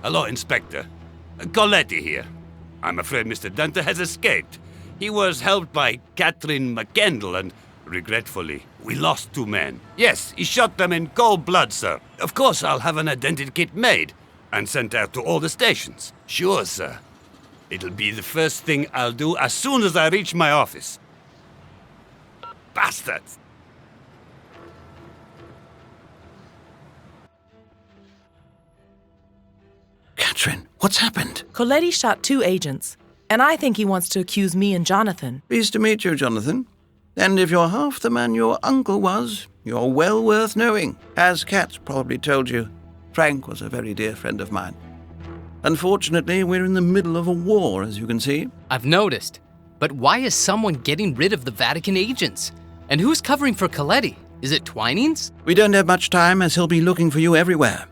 Hello, Inspector. Coletti here. I'm afraid Mr. Danter has escaped. He was helped by Catherine McKendall and, regretfully, we lost 2 men. Yes, he shot them in cold blood, sir. Of course, I'll have an identity kit made and sent out to all the stations. Sure, sir. It'll be the first thing I'll do as soon as I reach my office. Bastards! Catherine, what's happened? Coletti shot 2 agents, and I think he wants to accuse me and Jonathan. Pleased to meet you, Jonathan. And if you're half the man your uncle was, you're well worth knowing. As Kat's probably told you, Frank was a very dear friend of mine. Unfortunately, we're in the middle of a war, as you can see. I've noticed. But why is someone getting rid of the Vatican agents? And who's covering for Coletti? Is it Twinings? We don't have much time, as he'll be looking for you everywhere.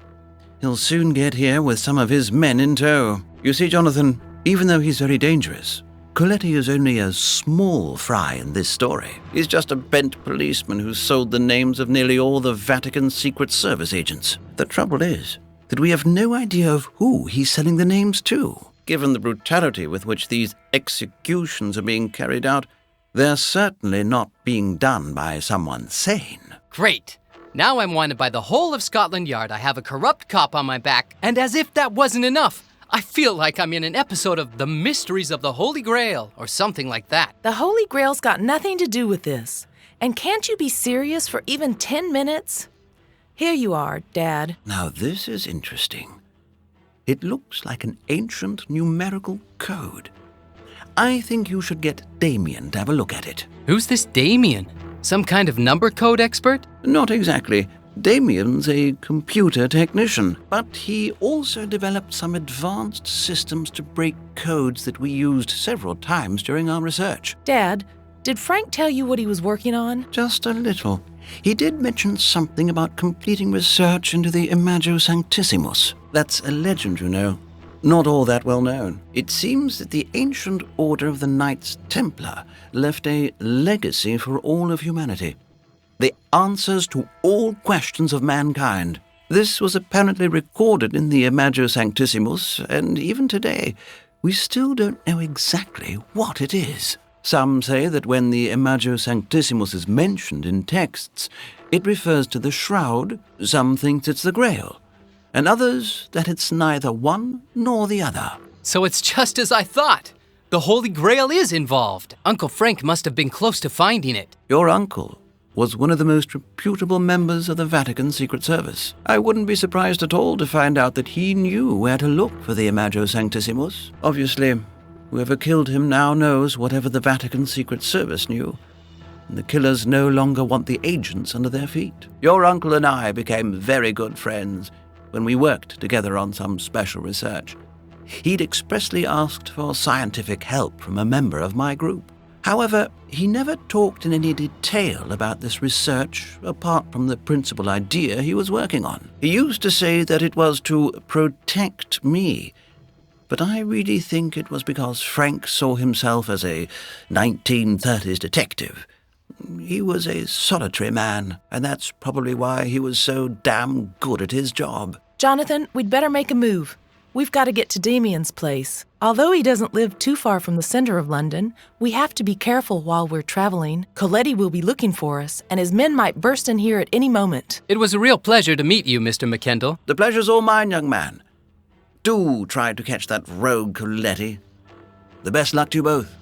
He'll soon get here with some of his men in tow. You see, Jonathan, even though he's very dangerous, Coletti is only a small fry in this story. He's just a bent policeman who sold the names of nearly all the Vatican Secret Service agents. The trouble is that we have no idea of who he's selling the names to. Given the brutality with which these executions are being carried out, they're certainly not being done by someone sane. Great. Now I'm wanted by the whole of Scotland Yard. I have a corrupt cop on my back. And as if that wasn't enough, I feel like I'm in an episode of The Mysteries of the Holy Grail or something like that. The Holy Grail's got nothing to do with this. And can't you be serious for even 10 minutes? Here you are, Dad. Now this is interesting. It looks like an ancient numerical code. I think you should get Damien to have a look at it. Who's this Damien? Some kind of number code expert? Not exactly. Damien's a computer technician, but he also developed some advanced systems to break codes that we used several times during our research. Dad, did Frank tell you what he was working on? Just a little. He did mention something about completing research into the Imago Sanctissimus. That's a legend, you know. Not all that well known. It seems that the ancient order of the Knights Templar left a legacy for all of humanity. The answers to all questions of mankind. This was apparently recorded in the Imago Sanctissimus, and even today, we still don't know exactly what it is. Some say that when the Imago Sanctissimus is mentioned in texts, it refers to the shroud, some think it's the Grail, and others that it's neither one nor the other. So it's just as I thought. The Holy Grail is involved. Uncle Frank must have been close to finding it. Your uncle was one of the most reputable members of the Vatican Secret Service. I wouldn't be surprised at all to find out that he knew where to look for the Imago Sanctissimus. Obviously, whoever killed him now knows whatever the Vatican Secret Service knew, and the killers no longer want the agents under their feet. Your uncle and I became very good friends when we worked together on some special research. He'd expressly asked for scientific help from a member of my group. However, he never talked in any detail about this research, apart from the principal idea he was working on. He used to say that it was to protect me, but I really think it was because Frank saw himself as a 1930s detective. He was a solitary man, and that's probably why he was so damn good at his job. Jonathan, we'd better make a move. We've got to get to Damien's place. Although he doesn't live too far from the center of London, we have to be careful while we're traveling. Coletti will be looking for us, and his men might burst in here at any moment. It was a real pleasure to meet you, Mr. McKendall. The pleasure's all mine, young man. Do try to catch that rogue Coletti. The best luck to you both.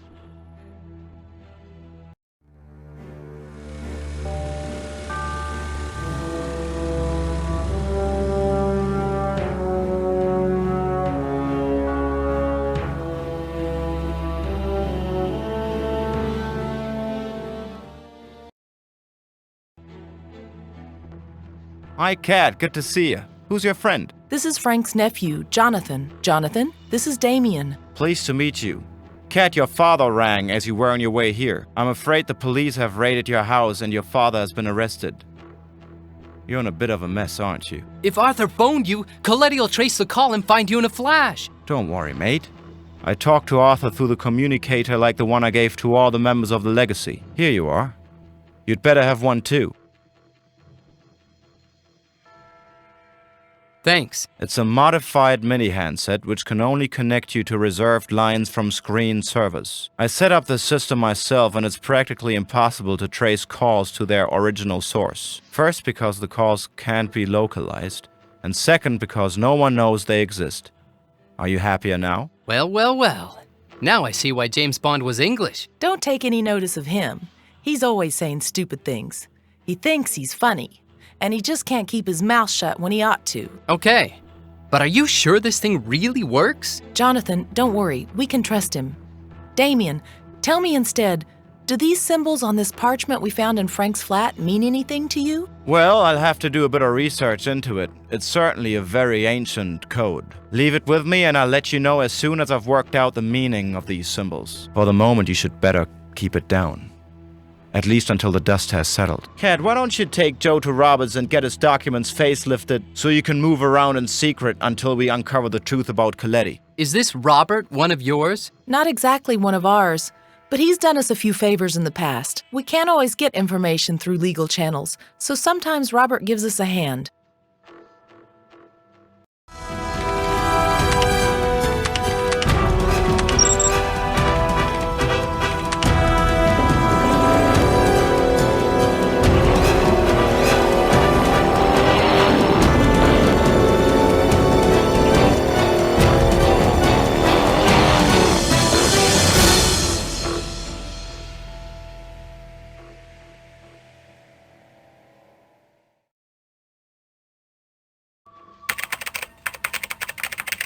Hi, Kat. Good to see you. Who's your friend? This is Frank's nephew, Jonathan. Jonathan, this is Damien. Pleased to meet you. Kat, your father rang as you were on your way here. I'm afraid the police have raided your house and your father has been arrested. You're in a bit of a mess, aren't you? If Arthur phoned you, Coletti will trace the call and find you in a flash. Don't worry, mate. I talked to Arthur through the communicator like the one I gave to all the members of the Legacy. Here you are. You'd better have one too. Thanks. It's a modified mini handset which can only connect you to reserved lines from screen servers. I set up the system myself and it's practically impossible to trace calls to their original source. First, because the calls can't be localized, and second, because no one knows they exist. Are you happier now? Well, well, well. Now I see why James Bond was English. Don't take any notice of him. He's always saying stupid things. He thinks he's funny, and he just can't keep his mouth shut when he ought to. Okay, but are you sure this thing really works? Jonathan, don't worry. We can trust him. Damien, tell me instead, do these symbols on this parchment we found in Frank's flat mean anything to you? Well, I'll have to do a bit of research into it. It's certainly a very ancient code. Leave it with me and I'll let you know as soon as I've worked out the meaning of these symbols. For the moment, you should better keep it down. At least until the dust has settled. Cat, why don't you take Joe to Roberts and get his documents facelifted so you can move around in secret until we uncover the truth about Coletti? Is this Robert one of yours? Not exactly one of ours, but he's done us a few favors in the past. We can't always get information through legal channels, so sometimes Robert gives us a hand.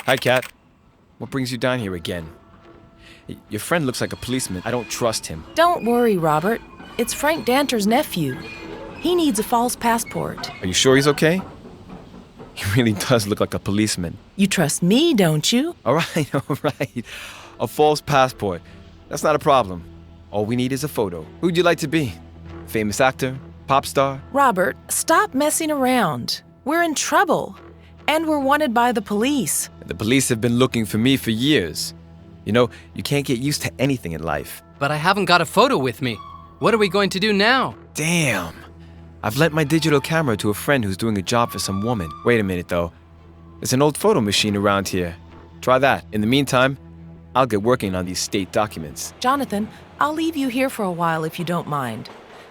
Hi, Kat. What brings you down here again? Your friend looks like a policeman. I don't trust him. Don't worry, Robert. It's Frank Danter's nephew. He needs a false passport. Are you sure he's okay? He really does look like a policeman. You trust me, don't you? All right, all right. A false passport. That's not a problem. All we need is a photo. Who'd you like to be? Famous actor? Pop star? Robert, stop messing around. We're in trouble. And we're wanted by the police. The police have been looking for me for years. You know, you can't get used to anything in life. But I haven't got a photo with me. What are we going to do now? Damn. I've lent my digital camera to a friend who's doing a job for some woman. Wait a minute, though. There's an old photo machine around here. Try that. In the meantime, I'll get working on these state documents. Jonathan, I'll leave you here for a while if you don't mind.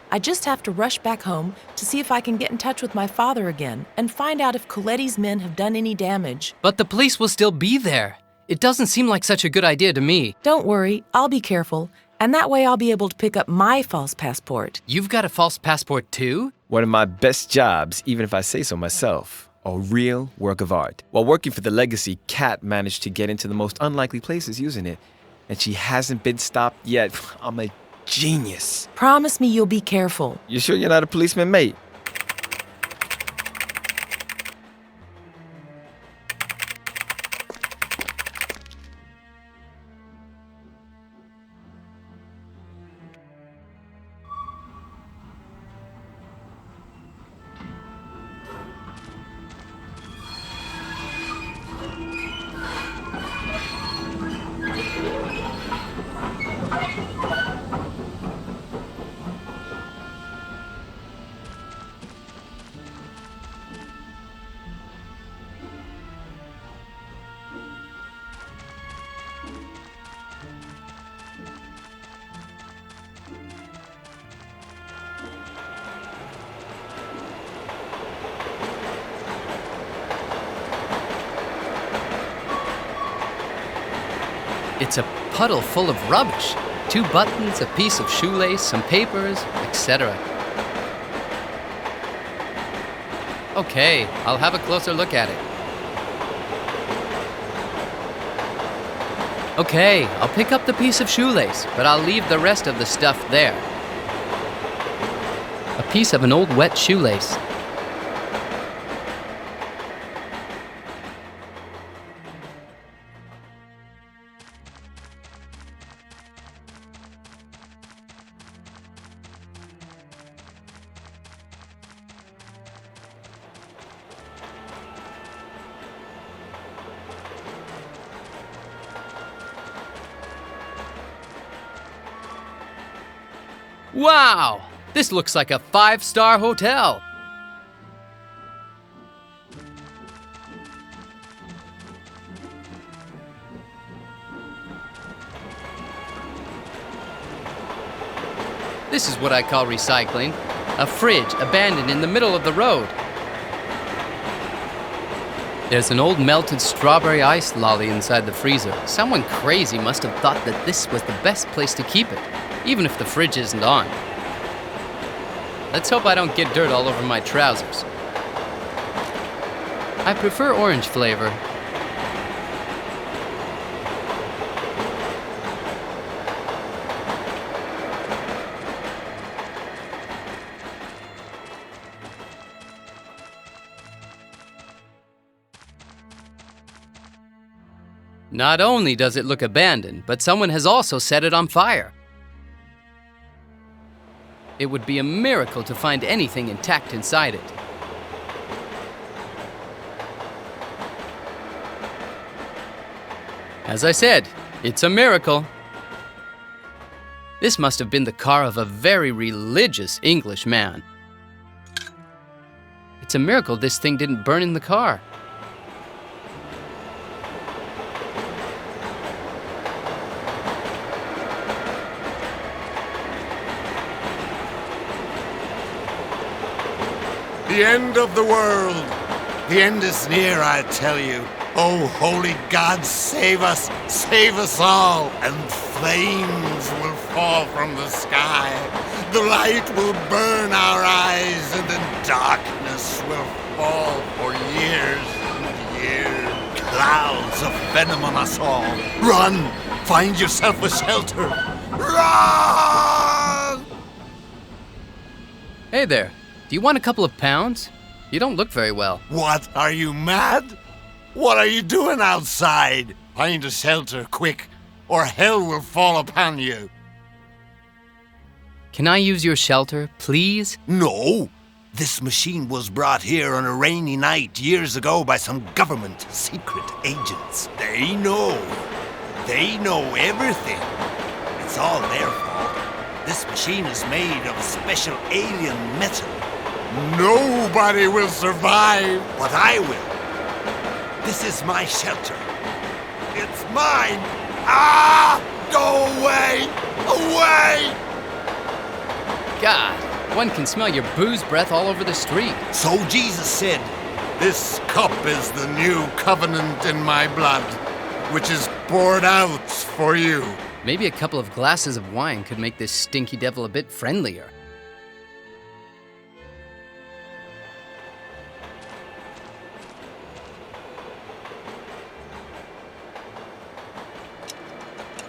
I just have to rush back home to see if I can get in touch with my father again and find out if Coletti's men have done any damage. But the police will still be there. It doesn't seem like such a good idea to me. Don't worry, I'll be careful, and that way I'll be able to pick up my false passport. You've got a false passport too? One of my best jobs, even if I say so myself. A real work of art. While working for the Legacy, Kat managed to get into the most unlikely places using it. And she hasn't been stopped yet. I'm a genius. Promise me you'll be careful. You sure you're not a policeman, mate? It's a puddle full of rubbish. 2 buttons, a piece of shoelace, some papers, etc. Okay, I'll have a closer look at it. Okay, I'll pick up the piece of shoelace, but I'll leave the rest of the stuff there. A piece of an old wet shoelace. Wow! This looks like a 5-star hotel. This is what I call recycling. A fridge abandoned in the middle of the road. There's an old melted strawberry ice lolly inside the freezer. Someone crazy must have thought that this was the best place to keep it, even if the fridge isn't on. Let's hope I don't get dirt all over my trousers. I prefer orange flavor. Not only does it look abandoned, but someone has also set it on fire. It would be a miracle to find anything intact inside it. As I said, it's a miracle. This must have been the car of a very religious English man. It's a miracle this thing didn't burn in the car. The end of the world. The end is near, I tell you. Oh, holy God, save us all. And flames will fall from the sky. The light will burn our eyes, and then darkness will fall for years and years. Clouds of venom on us all. Run! Find yourself a shelter. Run! Hey there. Do you want a couple of pounds? You don't look very well. What? Are you mad? What are you doing outside? Find a shelter, quick, or hell will fall upon you. Can I use your shelter, please? No. This machine was brought here on a rainy night years ago by some government secret agents. They know. They know everything. It's all their fault. This machine is made of special alien metal. Nobody will survive, but I will. This is my shelter. It's mine. Ah! Go away! Away! God, one can smell your booze breath all over the street. So Jesus said, "This cup is the new covenant in my blood, which is poured out for you." Maybe a couple of glasses of wine could make this stinky devil a bit friendlier.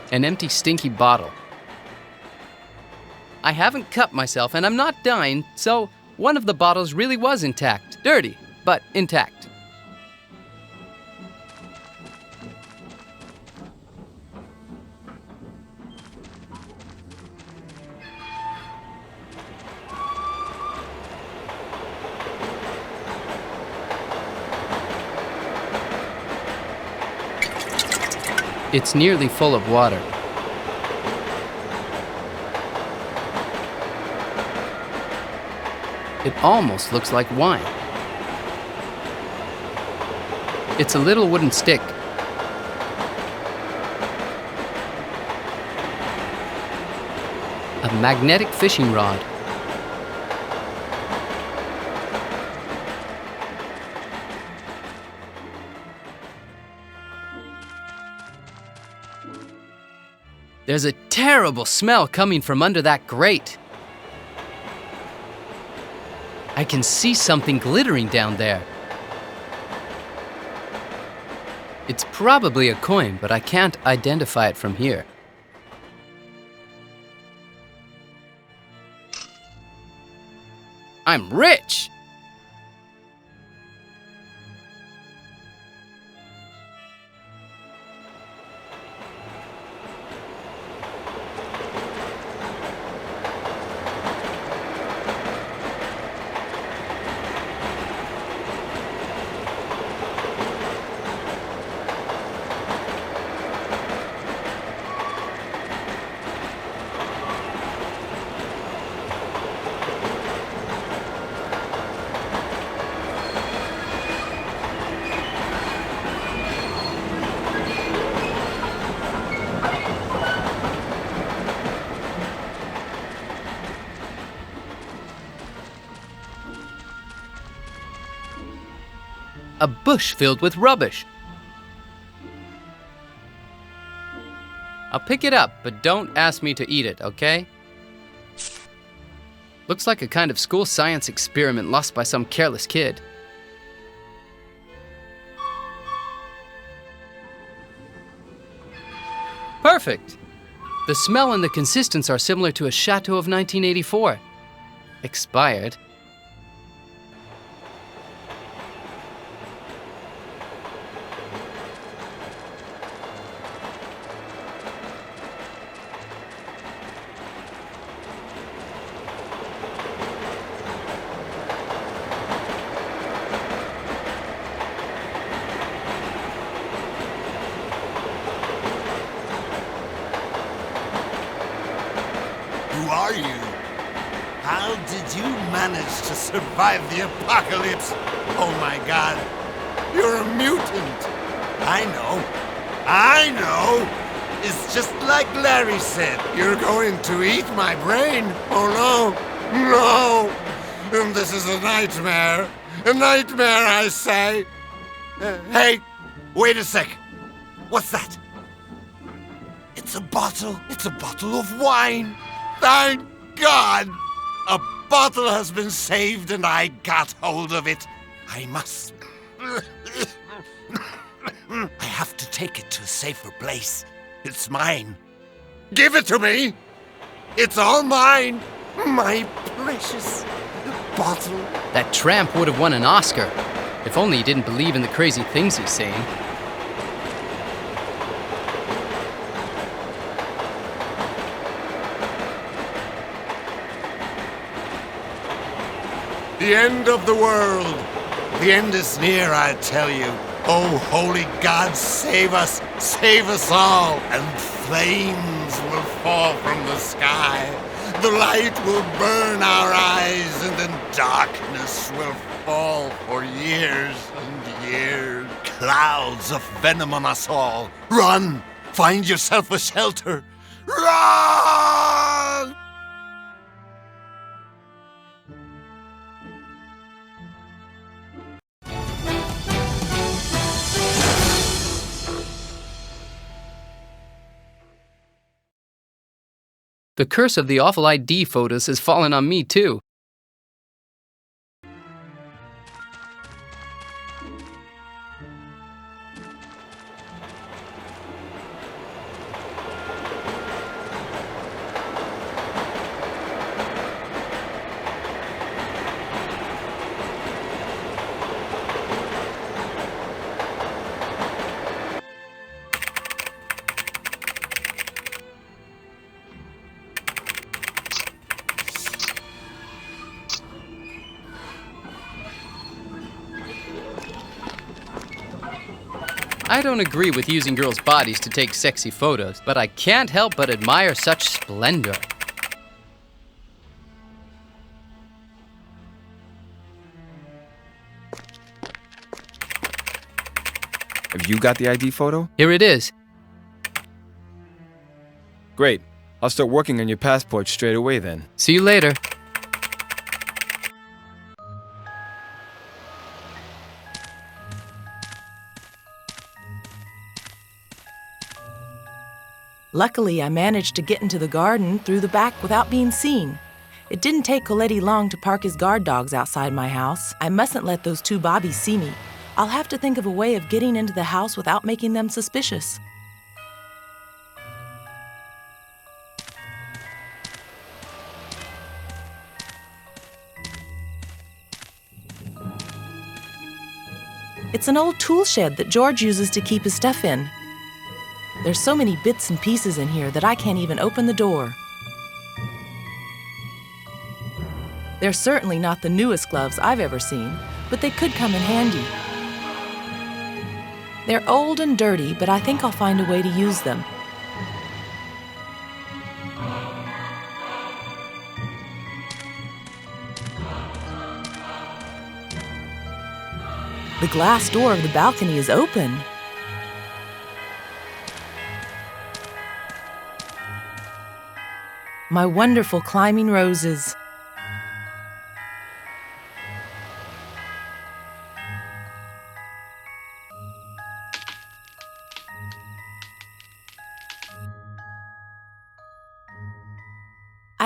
An empty, stinky bottle. I haven't cut myself and I'm not dying, so one of the bottles really was intact. Dirty, but intact. It's nearly full of water. It almost looks like wine. It's a little wooden stick. A magnetic fishing rod. There's a terrible smell coming from under that grate. I can see something glittering down there. It's probably a coin, but I can't identify it from here. I'm rich! A bush filled with rubbish. I'll pick it up, but don't ask me to eat it, okay? Looks like a kind of school science experiment lost by some careless kid. Perfect! The smell and the consistence are similar to a chateau of 1984. Expired. Who are you? How did you manage to survive the apocalypse? Oh my god, you're a mutant. I know. It's just like Larry said. You're going to eat my brain. Oh no. And this is a nightmare. A nightmare, I say. Hey, wait a sec. What's that? It's a bottle of wine. Thank God! A bottle has been saved and I got hold of it. I must... I have to take it to a safer place. It's mine. Give it to me! It's all mine! My precious bottle. That tramp would have won an Oscar. If only he didn't believe in the crazy things he's saying. The end of the world. The end is near, I tell you. Oh, holy God, save us all. And flames will fall from the sky. The light will burn our eyes, and then darkness will fall for years and years. Clouds of venom on us all. Run! Find yourself a shelter. Run! The curse of the awful ID photos has fallen on me too. I don't agree with using girls' bodies to take sexy photos, but I can't help but admire such splendor. Have you got the ID photo? Here it is. Great. I'll start working on your passport straight away then. See you later. Luckily, I managed to get into the garden through the back without being seen. It didn't take Coletti long to park his guard dogs outside my house. I mustn't let those two bobbies see me. I'll have to think of a way of getting into the house without making them suspicious. It's an old tool shed that George uses to keep his stuff in. There's so many bits and pieces in here that I can't even open the door. They're certainly not the newest gloves I've ever seen, but they could come in handy. They're old and dirty, but I think I'll find a way to use them. The glass door of the balcony is open. My wonderful climbing roses.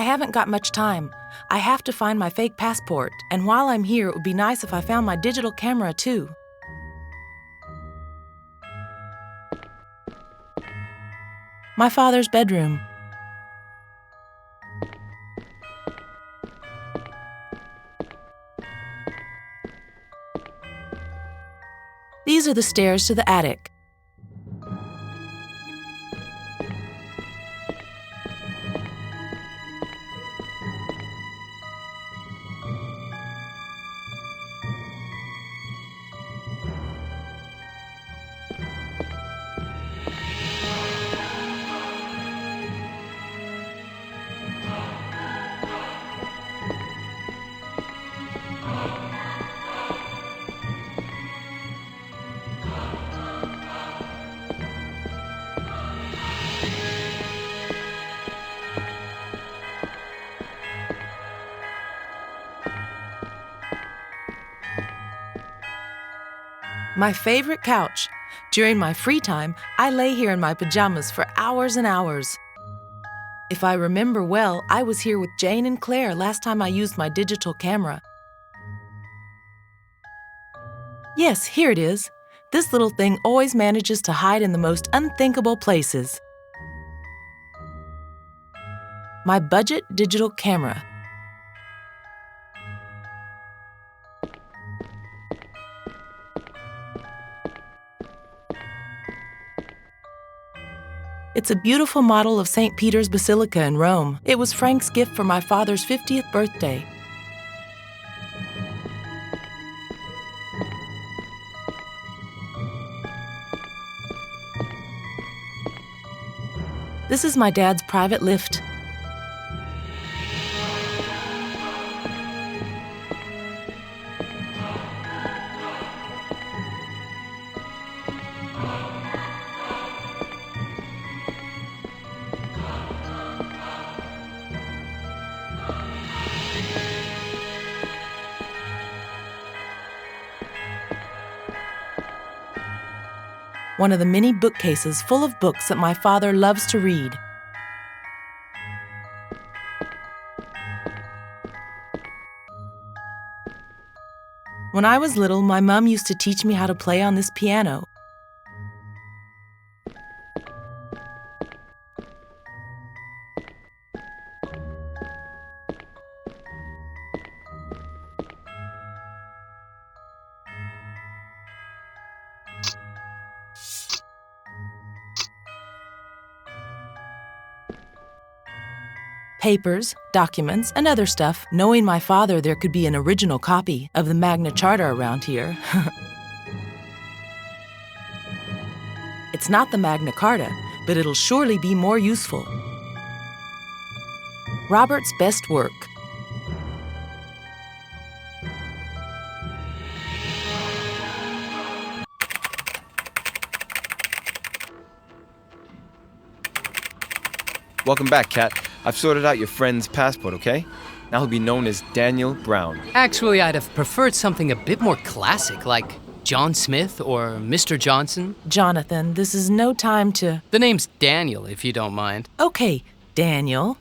I haven't got much time. I have to find my fake passport, and while I'm here, it would be nice if I found my digital camera, too. My father's bedroom. These are the stairs to the attic. My favorite couch. During my free time, I lay here in my pajamas for hours and hours. If I remember well, I was here with Jane and Claire last time I used my digital camera. Yes, here it is. This little thing always manages to hide in the most unthinkable places. My budget digital camera. It's a beautiful model of St. Peter's Basilica in Rome. It was Frank's gift for my father's 50th birthday. This is my dad's private lift. One of the many bookcases full of books that my father loves to read. When I was little, my mom used to teach me how to play on this piano. Papers, documents, and other stuff. Knowing my father, there could be an original copy of the Magna Charta around here. It's not the Magna Carta, but it'll surely be more useful. Robert's best work. Welcome back, Kat. I've sorted out your friend's passport, okay? Now he'll be known as Daniel Brown. Actually, I'd have preferred something a bit more classic, like John Smith or Mr. Johnson. Jonathan, this is no time to... The name's Daniel, if you don't mind. Okay, Daniel.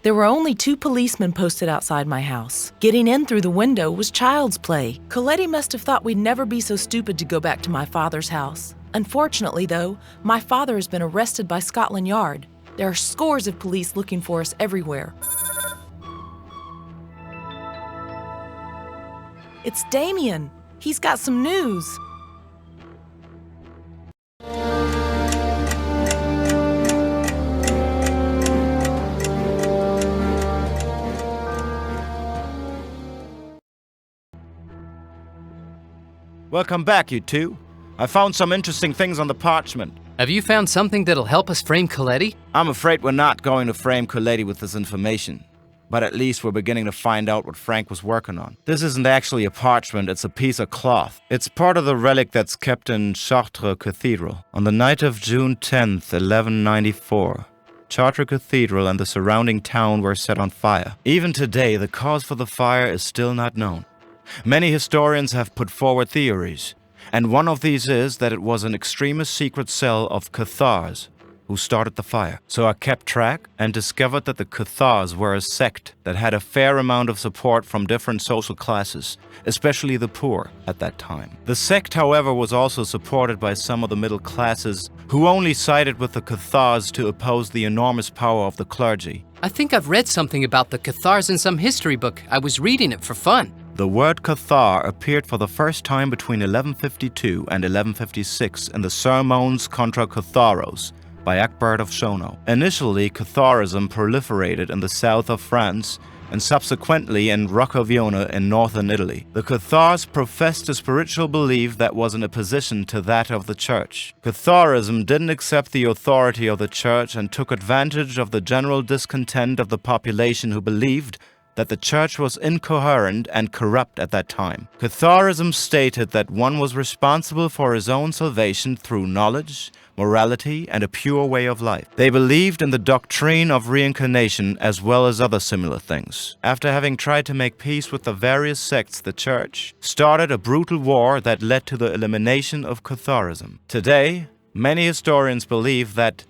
There were only 2 policemen posted outside my house. Getting in through the window was child's play. Coletti must have thought we'd never be so stupid to go back to my father's house. Unfortunately, though, my father has been arrested by Scotland Yard. There are scores of police looking for us everywhere. It's Damien. He's got some news. Welcome back, you two. I found some interesting things on the parchment. Have you found something that'll help us frame Coletti? I'm afraid we're not going to frame Coletti with this information. But at least we're beginning to find out what Frank was working on. This isn't actually a parchment, it's a piece of cloth. It's part of the relic that's kept in Chartres Cathedral. On the night of June 10th, 1194, Chartres Cathedral and the surrounding town were set on fire. Even today, the cause for the fire is still not known. Many historians have put forward theories, and one of these is that it was an extremist secret cell of Cathars, who started the fire. So I kept track and discovered that the Cathars were a sect that had a fair amount of support from different social classes, especially the poor at that time. The sect, however, was also supported by some of the middle classes who only sided with the Cathars to oppose the enormous power of the clergy. I think I've read something about the Cathars in some history book. I was reading it for fun. The word Cathar appeared for the first time between 1152 and 1156 in the Sermons contra Catharos by Egbert of Schono. Initially, Catharism proliferated in the south of France and subsequently in Roccavione in northern Italy. The Cathars professed a spiritual belief that was in opposition to that of the church. Catharism didn't accept the authority of the church and took advantage of the general discontent of the population who believed that the church was incoherent and corrupt at that time. Catharism stated that one was responsible for his own salvation through knowledge, morality, and a pure way of life. They believed in the doctrine of reincarnation as well as other similar things. After having tried to make peace with the various sects, the church started a brutal war that led to the elimination of Catharism. Today, many historians believe that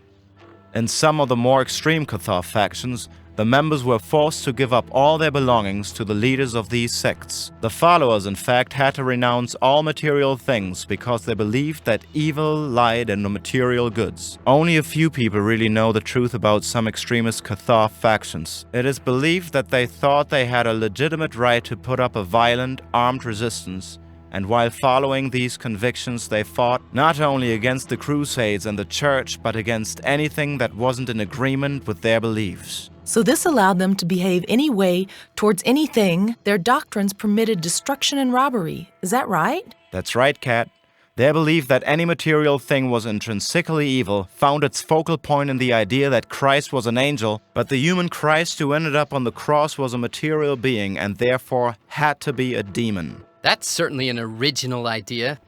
in some of the more extreme Cathar factions, the members were forced to give up all their belongings to the leaders of these sects. The followers, in fact, had to renounce all material things because they believed that evil lied in the material goods. Only a few people really know the truth about some extremist Cathar factions. It is believed that they thought they had a legitimate right to put up a violent, armed resistance, and while following these convictions, they fought not only against the Crusades and the church, but against anything that wasn't in agreement with their beliefs. So this allowed them to behave any way towards anything. Their doctrines permitted destruction and robbery. Is that right? That's right, Kat. Their belief that any material thing was intrinsically evil found its focal point in the idea that Christ was an angel, but the human Christ who ended up on the cross was a material being and therefore had to be a demon. That's certainly an original idea.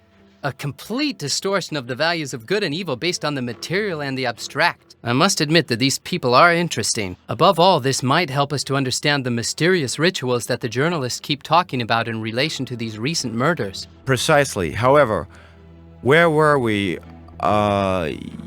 A complete distortion of the values of good and evil based on the material and the abstract. I must admit that these people are interesting. Above all, this might help us to understand the mysterious rituals that the journalists keep talking about in relation to these recent murders. Precisely. However, where were we?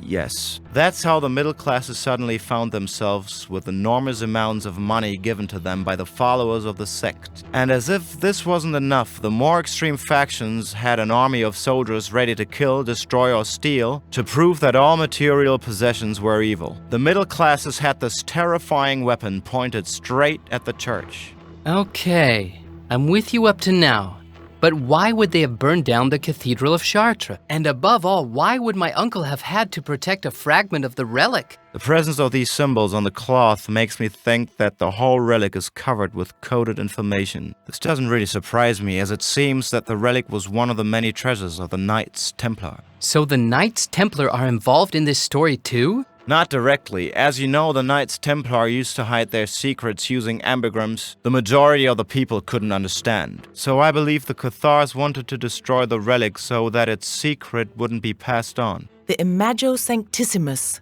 Yes. That's how the middle classes suddenly found themselves with enormous amounts of money given to them by the followers of the sect. And as if this wasn't enough, the more extreme factions had an army of soldiers ready to kill, destroy, or steal to prove that all material possessions were evil. The middle classes had this terrifying weapon pointed straight at the church. Okay, I'm with you up to now. But why would they have burned down the Cathedral of Chartres? And above all, why would my uncle have had to protect a fragment of the relic? The presence of these symbols on the cloth makes me think that the whole relic is covered with coded information. This doesn't really surprise me, as it seems that the relic was one of the many treasures of the Knights Templar. So the Knights Templar are involved in this story too? Not directly. As you know, the Knights Templar used to hide their secrets using ambigrams the majority of the people couldn't understand. So I believe the Cathars wanted to destroy the relic so that its secret wouldn't be passed on. The Imago Sanctissimus.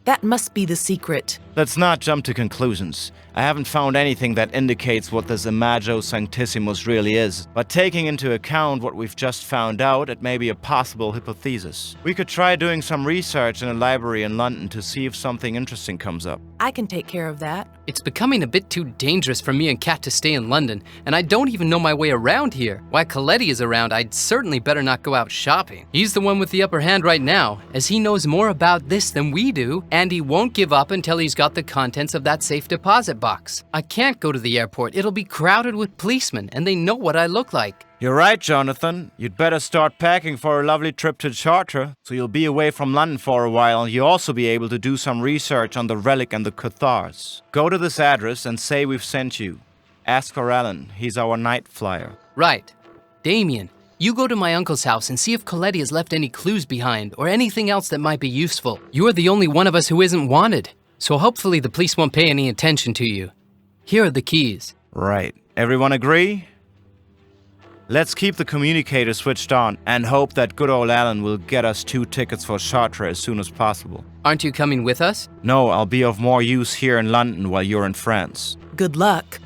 That must be the secret. Let's not jump to conclusions. I haven't found anything that indicates what this Imago Sanctissimus really is, but taking into account what we've just found out, it may be a possible hypothesis. We could try doing some research in a library in London to see if something interesting comes up. I can take care of that. It's becoming a bit too dangerous for me and Kat to stay in London, and I don't even know my way around here. While Coletti is around, I'd certainly better not go out shopping. He's the one with the upper hand right now, as he knows more about this than we do, and he won't give up until he's got the contents of that safe deposit box. I can't go to the airport. It'll be crowded with policemen, and they know what I look like. You're right, Jonathan. You'd better start packing for a lovely trip to Chartres, so you'll be away from London for a while, and you'll also be able to do some research on the relic and the Cathars. Go to this address and say we've sent you. Ask for Alan. He's our night flyer. Right. Damien, you go to my uncle's house and see if Coletti has left any clues behind or anything else that might be useful. You are the only one of us who isn't wanted, so hopefully the police won't pay any attention to you. Here are the keys. Right. Everyone agree? Let's keep the communicator switched on and hope that good old Alan will get us 2 tickets for Chartres as soon as possible. Aren't you coming with us? No, I'll be of more use here in London while you're in France. Good luck.